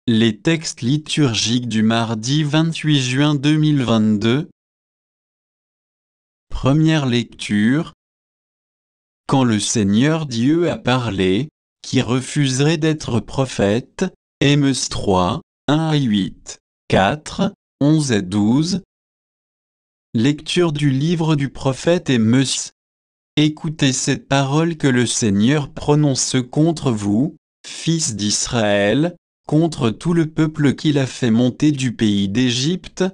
Les textes liturgiques du mardi 28 juin 2022. Première lecture. Quand le Seigneur Dieu a parlé, qui refuserait d'être prophète, Amos 3, 1 à 8, 4, 11 et 12. Lecture du livre du prophète Amos. Écoutez cette parole que le Seigneur prononce contre vous, fils d'Israël, contre tout le peuple qu'il a fait monter du pays d'Égypte.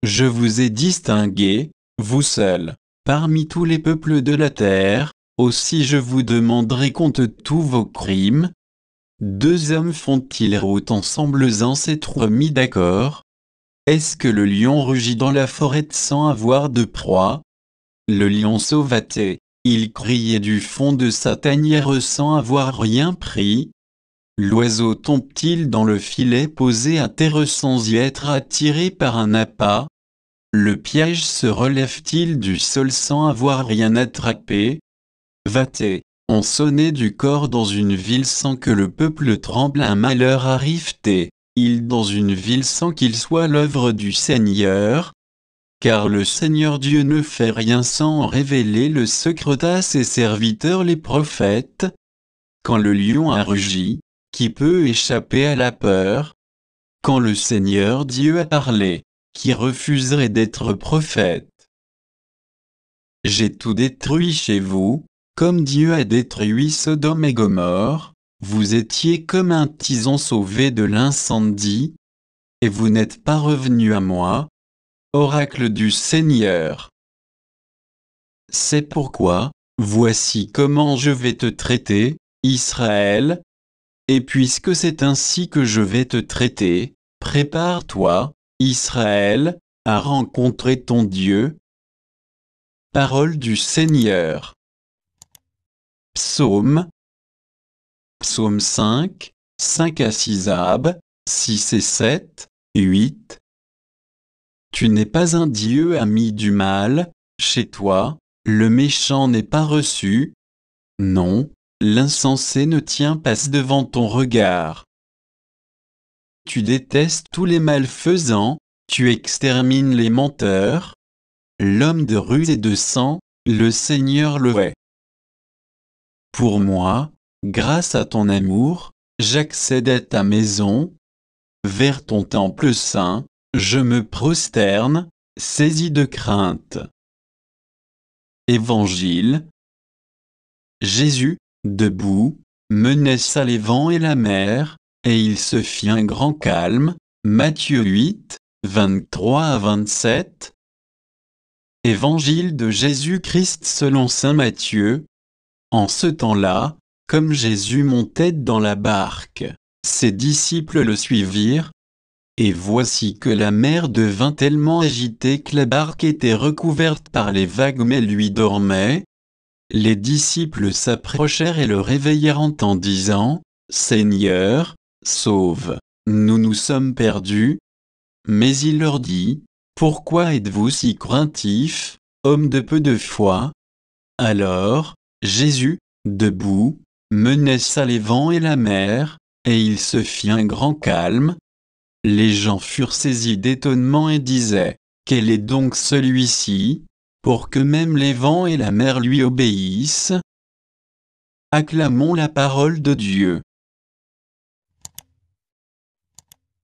Je vous ai distingué, vous seuls, parmi tous les peuples de la terre, aussi je vous demanderai compte de tous vos crimes. Deux hommes font-ils route ensemble sans s'être mis d'accord? Est-ce que le lion rugit dans la forêt sans avoir de proie? Le lion sauvaté, il criait du fond de sa tanière sans avoir rien pris. L'oiseau tombe-t-il dans le filet posé à terre sans y être attiré par un appât? Le piège se relève-t-il du sol sans avoir rien attrapé? Va-t-on on sonner du corps dans une ville sans que le peuple tremble? Un malheur arrive-t-il dans une ville sans qu'il soit l'œuvre du Seigneur? Car le Seigneur Dieu ne fait rien sans en révéler le secret à ses serviteurs les prophètes. Quand le lion a rugi, qui peut échapper à la peur? Quand le Seigneur Dieu a parlé, qui refuserait d'être prophète? J'ai tout détruit chez vous, comme Dieu a détruit Sodome et Gomorrhe. Vous étiez comme un tison sauvé de l'incendie, et vous n'êtes pas revenu à moi. Oracle du Seigneur. C'est pourquoi, voici comment je vais te traiter, Israël. Et puisque c'est ainsi que je vais te traiter, prépare-toi, Israël, à rencontrer ton Dieu. Parole du Seigneur. Psaume. Psaume 5, 5 à 6 Ab, 6 et 7, 8. Tu n'es pas un Dieu ami du mal, chez toi, le méchant n'est pas reçu. Non, l'insensé ne tient pas devant ton regard. Tu détestes tous les malfaisants, tu extermines les menteurs. L'homme de ruse et de sang, le Seigneur le hait. Pour moi, grâce à ton amour, j'accède à ta maison. Vers ton temple saint, je me prosterne, saisi de crainte. Évangile. Jésus, debout, menaça les vents et la mer, et il se fit un grand calme. Matthieu 8, 23 à 27. Évangile de Jésus-Christ selon saint Matthieu. En ce temps-là, comme Jésus montait dans la barque, ses disciples le suivirent. Et voici que la mer devint tellement agitée que la barque était recouverte par les vagues, mais lui dormait. Les disciples s'approchèrent et le réveillèrent en disant, « Seigneur, sauve, nous sommes perdus. » Mais il leur dit, « Pourquoi êtes-vous si craintifs, hommes de peu de foi ?» Alors, Jésus, debout, menaça les vents et la mer, et il se fit un grand calme. Les gens furent saisis d'étonnement et disaient, « Quel est donc celui-ci, pour que même les vents et la mer lui obéissent ?» Acclamons la parole de Dieu.